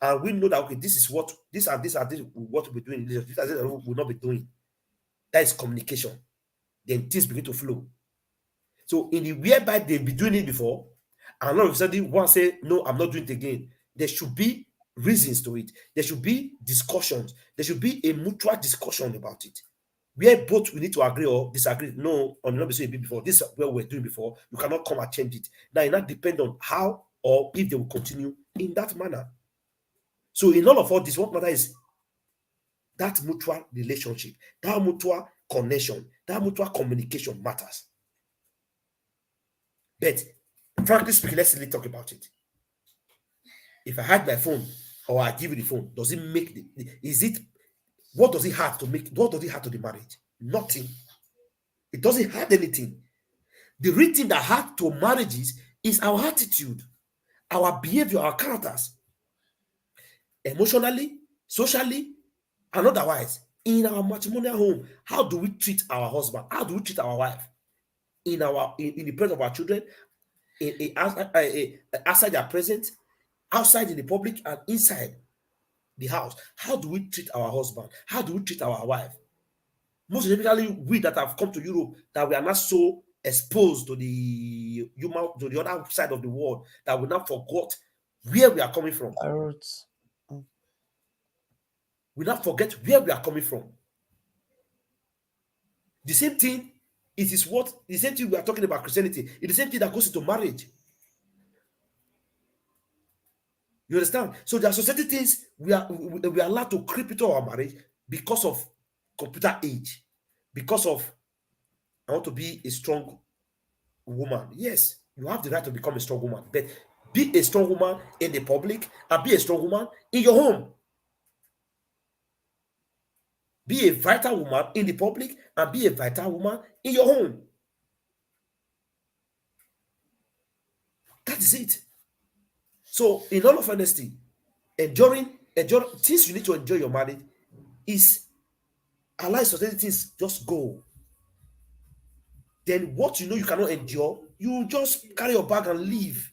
and we know that okay, this is what this what we're doing, this is what we'll not be doing. That is communication. Then things begin to flow. So in the whereby they've been doing it before, and all of a sudden one say, no, I'm not doing it again. There should be reasons to it. There should be discussions. There should be a mutual discussion about it. Where both we need to agree or disagree. No, on not be before. This is what we're doing before. You cannot come and change it. Now it not depend on how or if they will continue in that manner. So in all of all this, what matters is that mutual relationship, that mutual connection, that mutual communication matters. But frankly speaking, let's really talk about it. If I had my phone or I give you the phone, does it make what does it have to make? What does it have to the marriage? Nothing. It doesn't have anything. The real thing that has to marriages is our attitude, our behavior, our characters, emotionally, socially, and otherwise. In our matrimonial home, how do we treat our husband? How do we treat our wife? In the presence of our children, outside their presence, outside in the public, and inside. the house. How do we treat our husband? How do we treat our wife? Most typically, we that have come to Europe, that we are not so exposed to the human, to the other side of the world, that we now forgot where we are coming from. Our roots. Mm. We now forget where we are coming from. The same thing, it is what the same thing we are talking about Christianity. It's the same thing that goes into marriage. You understand? So there are certain things we are allowed to creep into our marriage because of computer age, because of I want to be a strong woman. Yes, you have the right to become a strong woman, but be a strong woman in the public and be a strong woman in your home. Be a vital woman in the public and be a vital woman in your home. That is it. So, in all of honesty, enjoying things you need to enjoy your marriage is allow certain things just go. Then what you know you cannot endure, you just carry your bag and leave.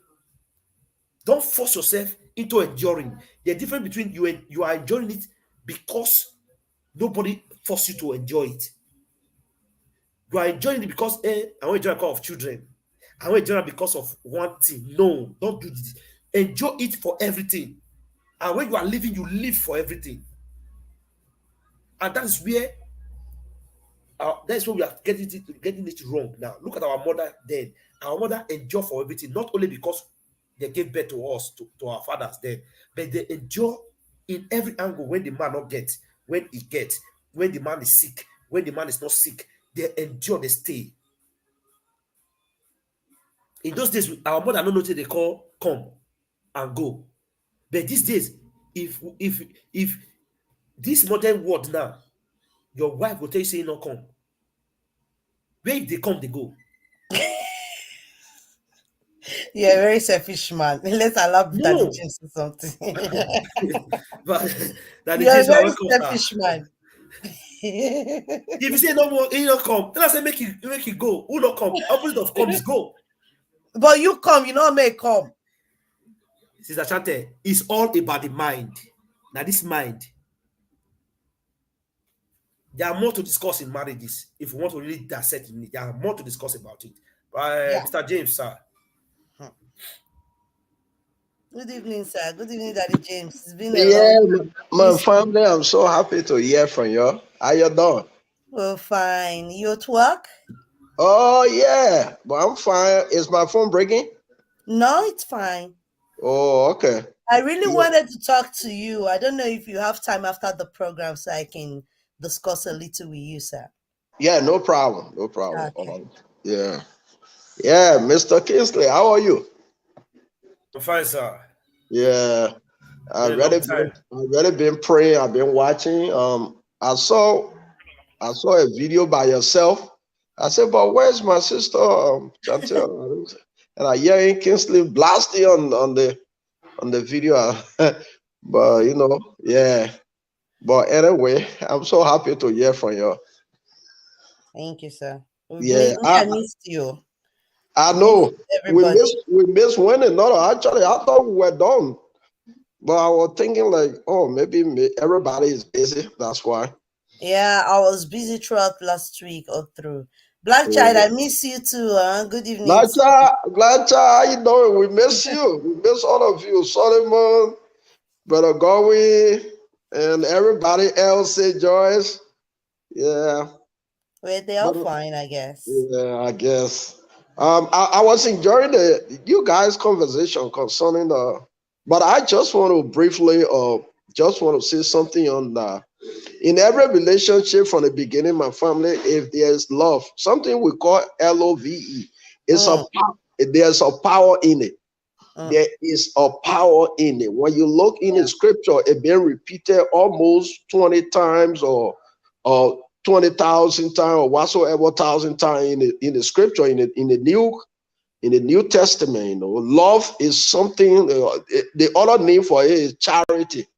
Don't force yourself into enduring. The difference between you are enjoying it because nobody forced you to enjoy it. You are enjoying it because I want to enjoy a couple of children. I want to enjoy it because of one thing. No, don't do this. Enjoy it for everything. And when you are living, you live for everything. And that's where we are getting it wrong now. Look at our mother then. Our mother enjoy for everything, not only because they gave birth to us, to our fathers then, but they endure in every angle. When the man not get, when he gets, when the man is sick, when the man is not sick, they endure, they stay. In those days, our mother don't know what they call come and go. But these days, if this modern world now, your wife will tell you say no come. Where if they come, they go. You're a very selfish man. Let's allow No. Daddy James to something. But Daddy You're a James, very welcome, selfish man. if you say no more, he not come. Then I say make you go. Who not come? Opposite of come is go. But you come, you know, may come. Sister Chante, it's all about the mind. Now this mind, there are more to discuss in marriages. If you want to really dissect in it, there are more to discuss about it. Yeah. Mr. James, sir. Good evening, sir. Good evening, Daddy James. It's been a Yeah, long my family, I'm so happy to hear from you. How you doing? Well, fine. You at work? Oh, yeah, but I'm fine. Is my phone breaking? No, it's fine. Oh, okay. I really Yeah. wanted to talk to you. I don't know if you have time after the program so I can discuss a little with you, sir. Yeah, no problem. No problem. Okay. Yeah. Yeah, Mr. Kingsley, how are you? I'm fine, sir. Yeah. Been a long time. I've really been praying. I've been watching. I saw a video by yourself. I said, but where's my sister, Chantel? And I hear Kingsley blasting on the video. But you know, yeah. But anyway, I'm so happy to hear from you. Thank you, sir. Yeah, I missed you. I know. Everybody. We missed one another. Actually, I thought we were done. But I was thinking like, oh, maybe everybody is busy. That's why. Yeah, I was busy throughout last week or through. Black Child, I miss you too. Good evening. Black Child, how you doing? We miss you. We miss all of you. Solomon, Brother Gowie, and everybody else. Say Joyce. Yeah. Well, they're all fine, I guess. Yeah, I guess. I was enjoying you guys' conversation concerning but I just want to briefly just want to say something on in every relationship from the beginning, my family, if there's love, something we call LOVE, there's a power in it. There is a power in it. When you look in the scripture, it being repeated almost 20 times or 20,000 times or whatsoever thousand times in the scripture in the New Testament. You know, love is something. The other name for it is charity.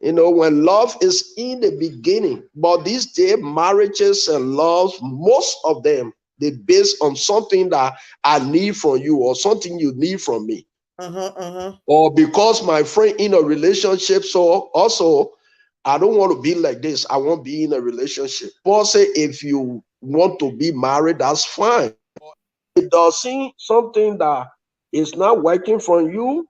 You know, when love is in the beginning, but these days marriages and loves, most of them they based on something that I need from you or something you need from me. or because my friend in a relationship, so also I don't want to be like this. I want to be in a relationship. Paul said, if you want to be married, that's fine. It does seem something that is not working for you.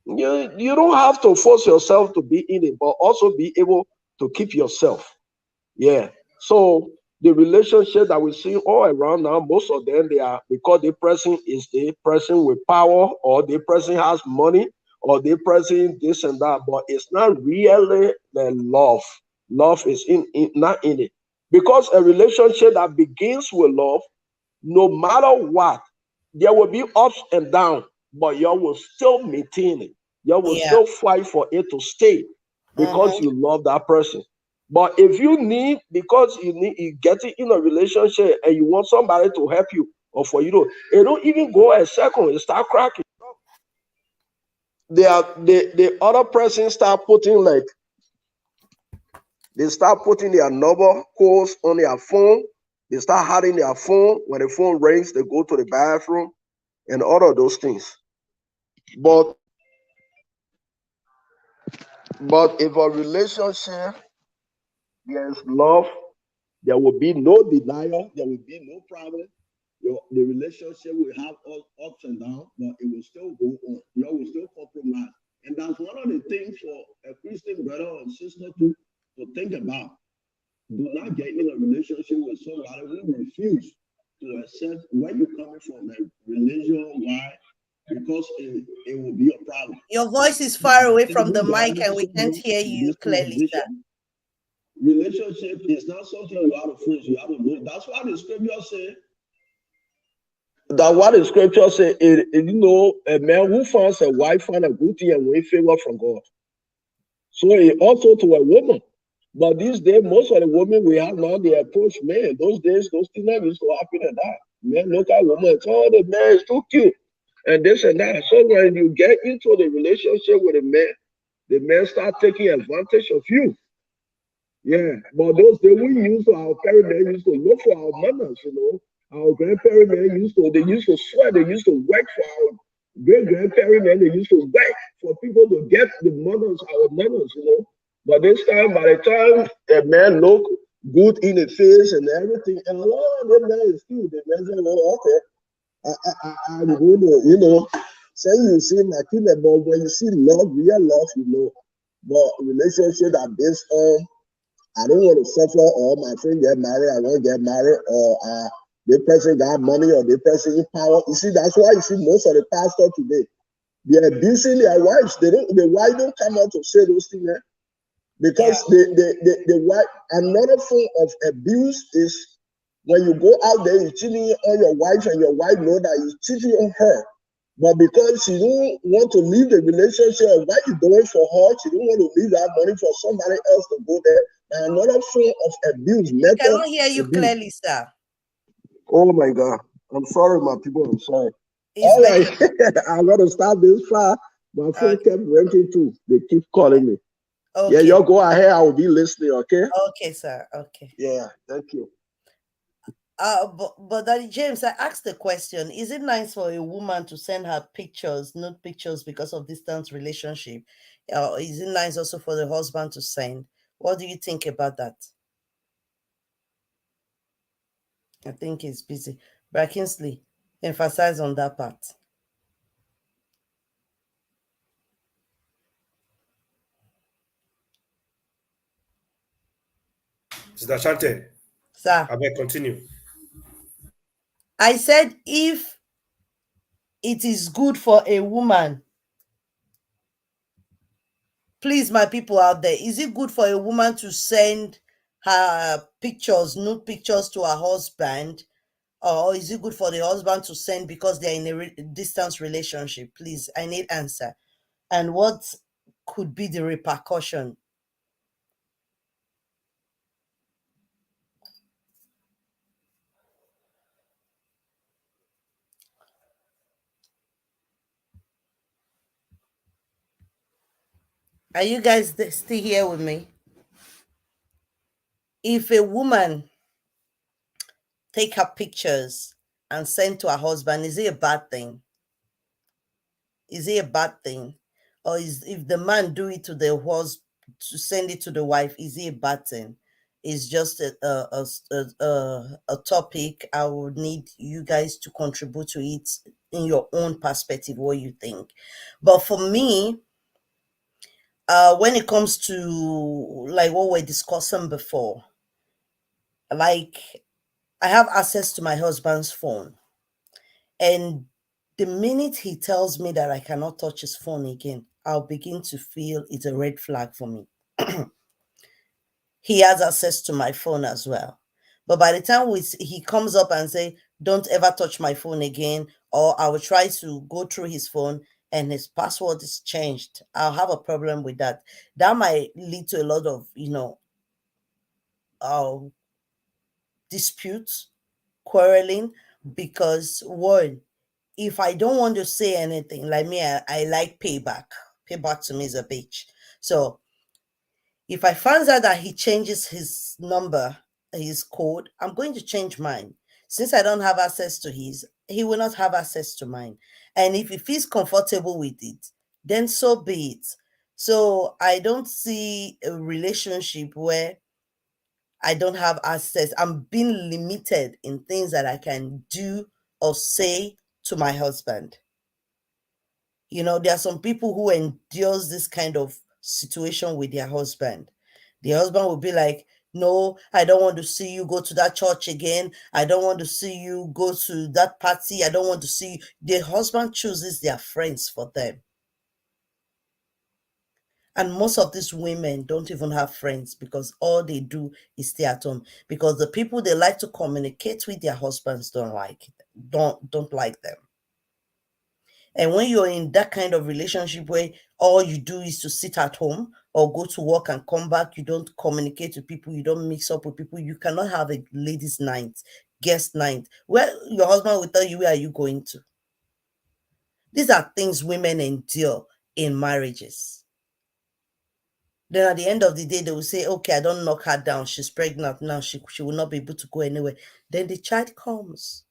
You don't have to force yourself to be in it, but also be able to keep yourself. Yeah. So the relationship that we see all around now, most of them, they are because the person is the person with power, or the person has money, or the person this and that, but it's not really the love. Love is not in it. Because a relationship that begins with love, no matter what, there will be ups and downs, but you will still maintain it. You will still fight for it to stay because you love that person. But if you need, because you get it in a relationship and you want somebody to help you or for you to, it don't even go a second, it start cracking. The other person start putting like, they start putting their number calls on their phone. They start hiding their phone. When the phone rings, they go to the bathroom and all of those things. But if a relationship, there's love, there will be no denial, there will be no problem. The relationship will have ups and downs, but it will still go on. You will still compromise. And that's one of the things for a Christian brother or sister to think about. Do not get in a relationship with somebody who refuse to accept where you're coming from, a religion, why? Because it will be a problem. Your voice is far away from the mic and we can't hear you clearly, sir. Relationship is not something you have to force, you have to know. That's why the scripture says that what the scripture says, a man who finds a wife finds a good thing and will favor from God. So it also to a woman. But these days, most of the women we have now, they approach men. Those days, those things used to happen and that. Men look at women, oh, the man is too cute. And this and that. So when you get into the relationship with a man, the man start taking advantage of you. Yeah. But those days we used to, our parents used to look for our manners, Our grandparents they used to sweat, they used to work for our great-grandparents, they used to work for people to get the manners, our manners, But this time, by the time a man look good in the face and everything, and that man is cute, the man say, oh, okay, I'm going to, say you see my kid, but when you see love, real love, but relationship that based on, I don't want to suffer, or my friend get married, I want to get married, or the person got money, or the person in power. You see, that's why you see most of the pastors today, they're abusing their wives. The wife don't come out to say those things, because the wife. Another form of abuse is when you go out there, you're cheating on your wife, and your wife know that you're cheating on her. But because she don't want to leave the relationship, what you doing for her, she don't want to leave that money for somebody else to go there. And another form of abuse. I cannot hear you clearly, sir. Oh my God. I'm sorry, my people. I'm sorry. All right. I'm going to stop this far. My phone kept ringing too. They keep calling me. Okay. Yeah, you go ahead. I will be listening, okay? Okay, sir. Okay. Yeah, thank you. But Daddy James, I asked the question, is it nice for a woman to send her pictures, nude pictures, because of distance relationship? Or is it nice also for the husband to send? What do you think about that? I think he's busy. Brad Kingsley, emphasize on that part. Sister Shante. Sir. I may continue. I said if it is good for a woman, please, my people out there, is it good for a woman to send her pictures, nude pictures to her husband? Or is it good for the husband to send because they're in a distance relationship? Please, I need answer. And what could be the repercussion? Are you guys still here with me? If a woman take her pictures and send to her husband, is it a bad thing? is it a bad thing? Or is if the man do it to the horse to send it to the wife, is it a bad thing? It's just a topic. I would need you guys to contribute to it in your own perspective, what you think. But for me, when it comes to like what we're discussing before, like I have access to my husband's phone, and the minute he tells me that I cannot touch his phone again, I'll begin to feel it's a red flag for me. He has access to my phone as well. But by the time he comes up and say, don't ever touch my phone again, or I will try to go through his phone and his password is changed, I'll have a problem with that. That might lead to a lot of, uh, disputes, quarreling, because one, if I don't want to say anything, like me, I like payback. Payback to me is a bitch. So if I find out that he changes his number, his code, I'm going to change mine. Since I don't have access to his, he will not have access to mine. And if he feels comfortable with it, then so be it. So I don't see a relationship where I don't have access. I'm being limited in things that I can do or say to my husband. There are some people who endures this kind of situation with their husband. The husband will be like, no, I don't want to see you go to that church again. I don't want to see you go to that party. I don't want to see you. The husband chooses their friends for them. And most of these women don't even have friends because all they do is stay at home. Because the people they like to communicate with their husbands don't like them. And when you're in that kind of relationship where all you do is to sit at home or go to work and come back, you don't communicate with people, you don't mix up with people, you cannot have a ladies' night, guest night, where your husband will tell you, where are you going to? These are things women endure in marriages. Then at the end of the day, they will say, okay, I don't knock her down. She's pregnant now. She will not be able to go anywhere. Then the child comes.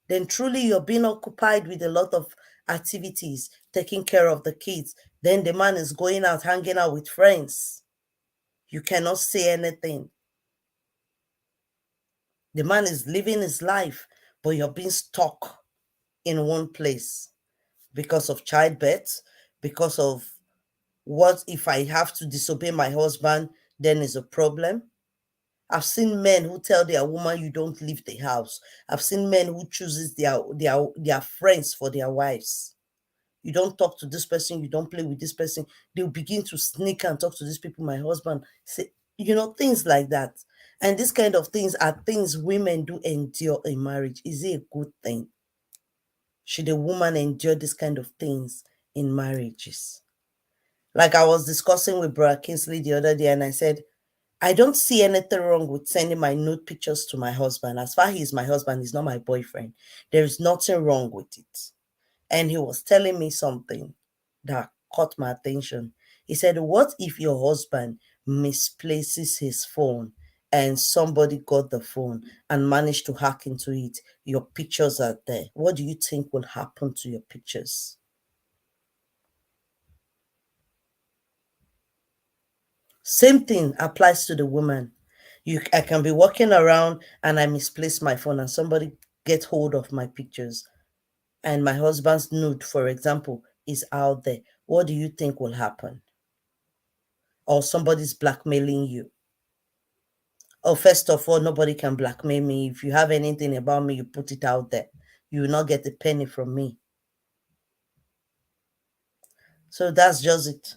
Then truly you're being occupied with a lot of activities, taking care of the kids. Then the man is going out, hanging out with friends. You cannot say anything. The man is living his life, but you're being stuck in one place because of childbirth, because of what if I have to disobey my husband, then is a problem. I've seen men who tell their woman, you don't leave the house. I've seen men who chooses their friends for their wives. You don't talk to this person, you don't play with this person. They'll begin to sneak and talk to these people. My husband say, things like that. And these kind of things are things women do endure in marriage. Is it a good thing? Should a woman endure this kind of things in marriages? Like I was discussing with Brother Kingsley the other day, and I said, I don't see anything wrong with sending my nude pictures to my husband. As far as he's my husband, he's not my boyfriend. There is nothing wrong with it. And he was telling me something that caught my attention. He said, what if your husband misplaces his phone and somebody got the phone and managed to hack into it? Your pictures are there. What do you think will happen to your pictures? Same thing applies to the woman. I can be walking around and I misplace my phone and somebody get hold of my pictures and my husband's nude, for example, is out there. What do you think will happen? Or somebody's blackmailing you. Oh, first of all, nobody can blackmail me. If you have anything about me, you put it out there. You will not get a penny from me. So that's just it.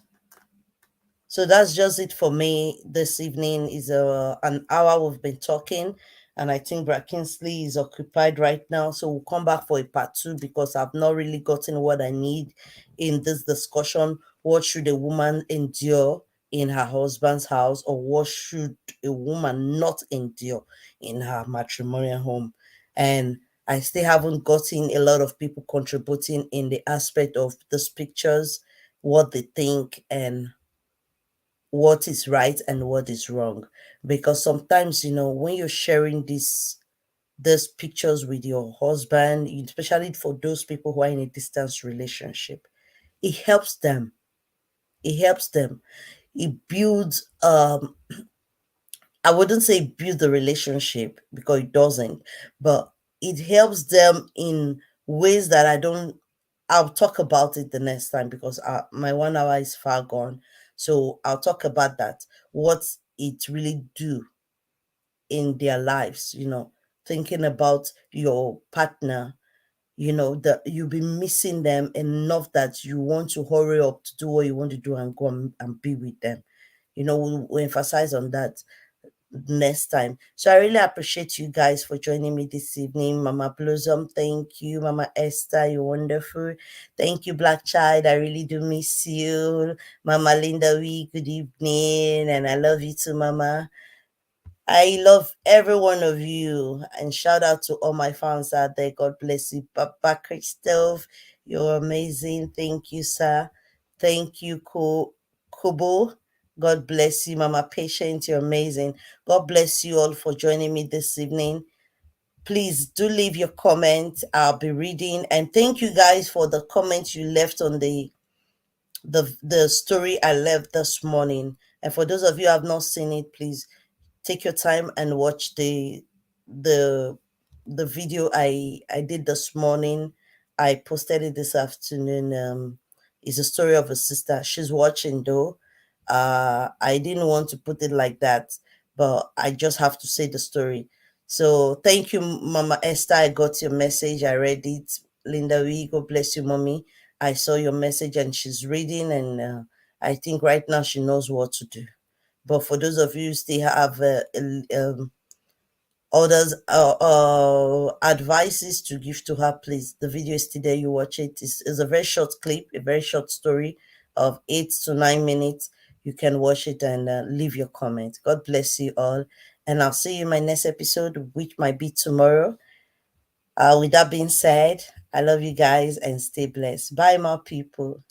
So that's just it for me this evening. Is an hour we've been talking, and I think Brad Kingsley is occupied right now. So we'll come back for a part 2 because I've not really gotten what I need in this discussion. What should a woman endure in her husband's house, or what should a woman not endure in her matrimonial home? And I still haven't gotten a lot of people contributing in the aspect of these pictures, what they think, and what is right and what is wrong. Because sometimes, when you're sharing these pictures with your husband, especially for those people who are in a distance relationship, it helps them. It helps them. It builds I wouldn't say build the relationship because it doesn't, but it helps them in ways that I'll talk about it the next time because my 1 hour is far gone. So I'll talk about that, what it really do in their lives, thinking about your partner, that you'll be missing them enough that you want to hurry up to do what you want to do and go and be with them. We'll emphasize on that next time. So I really appreciate you guys for joining me this evening. Mama Blossom, thank you. Mama Esther, you're wonderful. Thank you, Black Child. I really do miss you. Mama Linda Wee, good evening. And I love you too, Mama. I love every one of you. And shout out to all my fans out there. God bless you. Papa Christophe, you're amazing. Thank you, sir. Thank you, Kubo. God bless you, Mama Patient. You're amazing. God bless you all for joining me this evening. Please do leave your comments. I'll be reading. And thank you guys for the comments you left on the story I left this morning. And for those of you who have not seen it, please take your time and watch the the video I did this morning. I posted it this afternoon. It's a story of a sister. She's watching though. I didn't want to put it like that, but I just have to say the story. So thank you, Mama Esther. I got your message. I read it. Linda Wee, God bless you, Mommy. I saw your message and she's reading, and I think right now she knows what to do. But for those of you who still have others advices to give to her, please, the video is still there. You watch it. It's a very short clip, a very short story of 8 to 9 minutes. You can watch it and leave your comment. God bless you all. And I'll see you in my next episode, which might be tomorrow. With that being said, I love you guys and stay blessed. Bye, my people.